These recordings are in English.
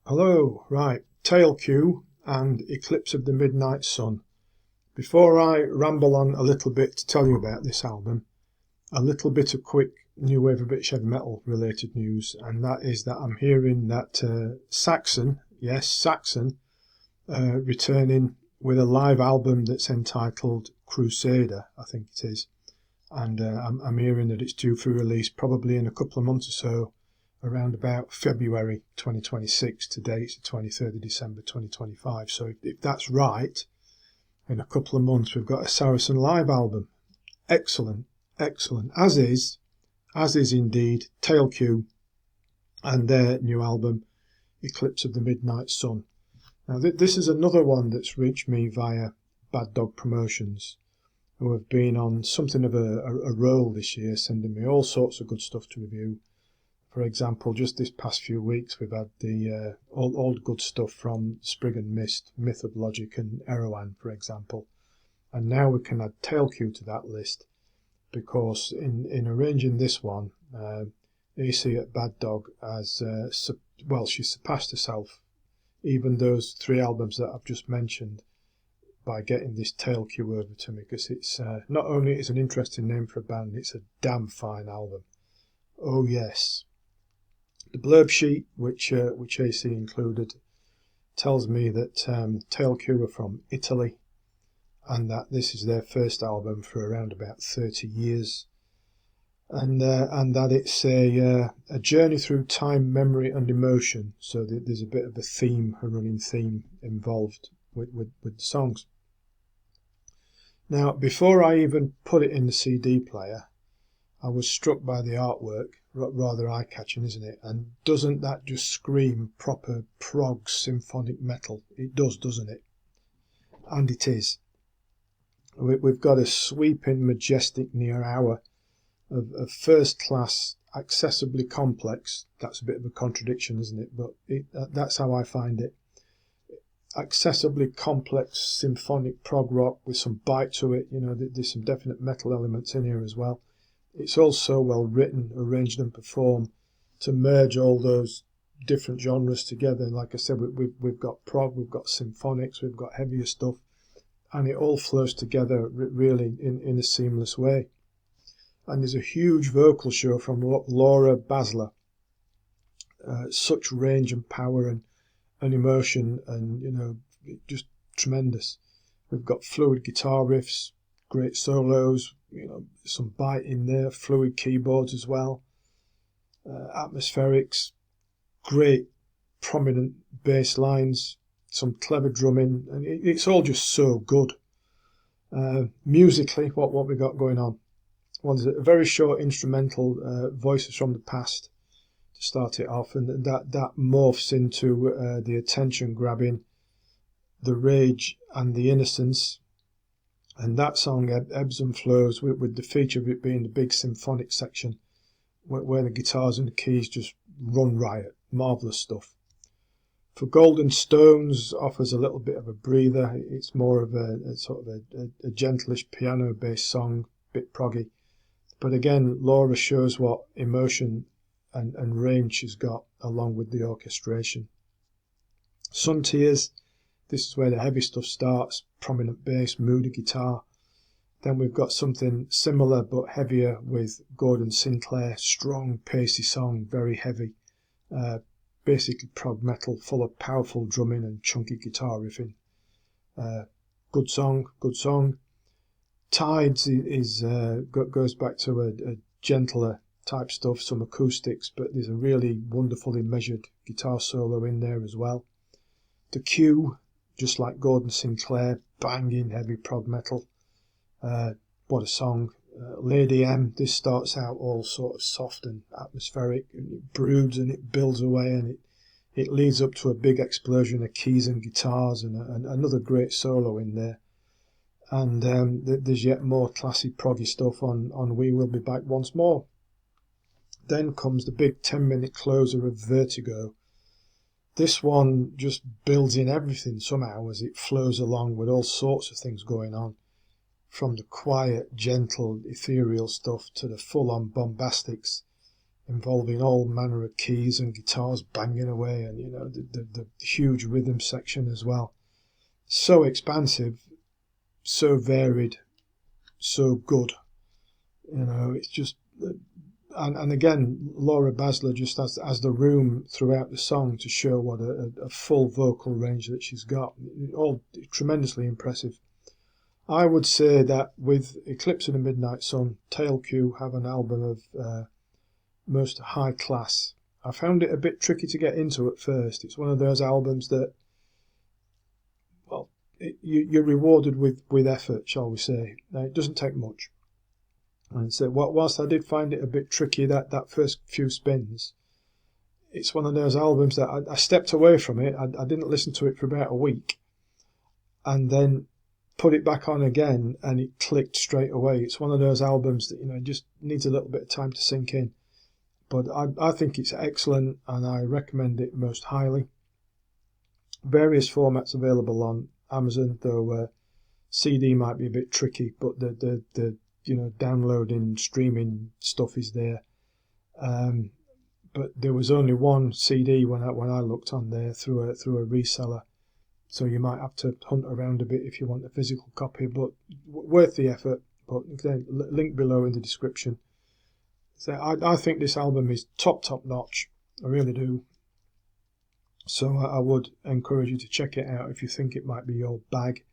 Hello, right, Tail Cue and Eclipse of the Midnight Sun. Before I ramble on a little bit to tell you about this album, a little bit of quick new wave of British heavy metal related news, and that is that I'm hearing that Saxon, yes, Saxon, returning with a live album that's entitled Crusader, I think it is, and I'm hearing that it's due for release probably in a couple of months or so, around about February 2026. Today it's the 23rd of December 2025, so if that's right, in a couple of months we've got a Saracen live album. Excellent, excellent, as is indeed Tail Cue and their new album Eclipse of the Midnight Sun. Now this is another one that's reached me via Bad Dog Promotions, who have been on something of a roll this year, sending me all sorts of good stuff to review. For example, just this past few weeks we've had the all good stuff from Sprig and Mist, Myth of Logic and Erewhon, for example. And now we can add Tail Cue to that list, because in arranging this one, AC at Bad Dog has, she surpassed herself, even those three albums that I've just mentioned, by getting this Tail Cue over to me, because it's not only is an interesting name for a band, it's a damn fine album. Oh yes. The blurb sheet, which AC included, tells me that Tail Cue are from Italy, and that this is their first album for around about 30 years, and that it's a journey through time, memory, and emotion. So there's a bit of a running theme involved with the songs. Now, before I even put it in the CD player, I was struck by the artwork. Rather eye-catching, isn't it? And doesn't that just scream proper prog symphonic metal? It does, doesn't it? And it is. We've got a sweeping, majestic near hour of first-class, accessibly complex. That's a bit of a contradiction, isn't it? But that's how I find it. Accessibly complex symphonic prog rock with some bite to it. You know, there's some definite metal elements in here as well. It's also well written, arranged and performed to merge all those different genres together. Like I said, we've got prog, we've got symphonics, we've got heavier stuff, and it all flows together really in a seamless way. And there's a huge vocal show from Laura Basler. Such range and power and emotion, and you know, just tremendous. We've got fluid guitar riffs, great solos, you know, some bite in there, fluid keyboards as well, atmospherics, great prominent bass lines, some clever drumming, and it's all just so good. Musically, what we got going on? Well, there's a very short instrumental, Voices from the Past, to start it off, and that morphs into the attention grabbing, the rage and the innocence. And that song ebbs and flows with the feature of it being the big symphonic section, where the guitars and the keys just run riot. Marvellous stuff. For Golden Stones offers a little bit of a breather. It's more of a sort of a gentlish piano-based song, bit proggy. But again, Laura shows what emotion and range she's got, along with the orchestration. Sun Tears. This is where the heavy stuff starts, prominent bass, moody guitar. Then we've got something similar but heavier with Gordon Sinclair, strong, pacey song, very heavy. Basically prog metal, full of powerful drumming and chunky guitar riffing. Good song. Tides goes back to a gentler type stuff, some acoustics, but there's a really wonderfully measured guitar solo in there as well. The Cue, just like Gordon Sinclair, banging heavy prog metal. What a song. Lady M, this starts out all sort of soft and atmospheric, and it broods and it builds away, and it leads up to a big explosion of keys and guitars, and another great solo in there. And there's yet more classy proggy stuff on We Will Be Back Once More. Then comes the big 10-minute closer of Vertigo. This one just builds in everything somehow as it flows along with all sorts of things going on, from the quiet, gentle, ethereal stuff to the full-on bombastics. involving all manner of keys and guitars banging away, and you know the huge rhythm section as well. So expansive, so varied, so good. You know, it's just, and again, Laura Basler just has the room throughout the song to show what a full vocal range that she's got. All tremendously impressive. I would say that with Eclipse of the Midnight Sun, Tail Q have an album of most high class. I found it a bit tricky to get into at first. It's one of those albums that, well, you're rewarded with effort, shall we say. Now, it doesn't take much. And so whilst I did find it a bit tricky that first few spins, it's one of those albums that I stepped away from it. I didn't listen to it for about a week, and then put it back on again, and it clicked straight away. It's one of those albums that, you know, just needs a little bit of time to sink in. But I think it's excellent, and I recommend it most highly. Various formats available on Amazon, though CD might be a bit tricky, but the you know, downloading, streaming stuff is there. But there was only one CD when I looked on there through a reseller, so you might have to hunt around a bit if you want a physical copy. But worth the effort. But again, link below in the description. So I think this album is top notch. I really do. So I would encourage you to check it out if you think it might be your bag.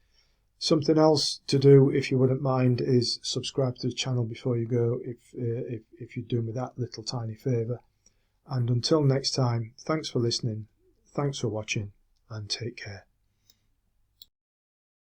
Something else to do, if you wouldn't mind, is subscribe to the channel before you go, if you'd do me that little tiny favour. And until next time, thanks for listening, thanks for watching, and take care.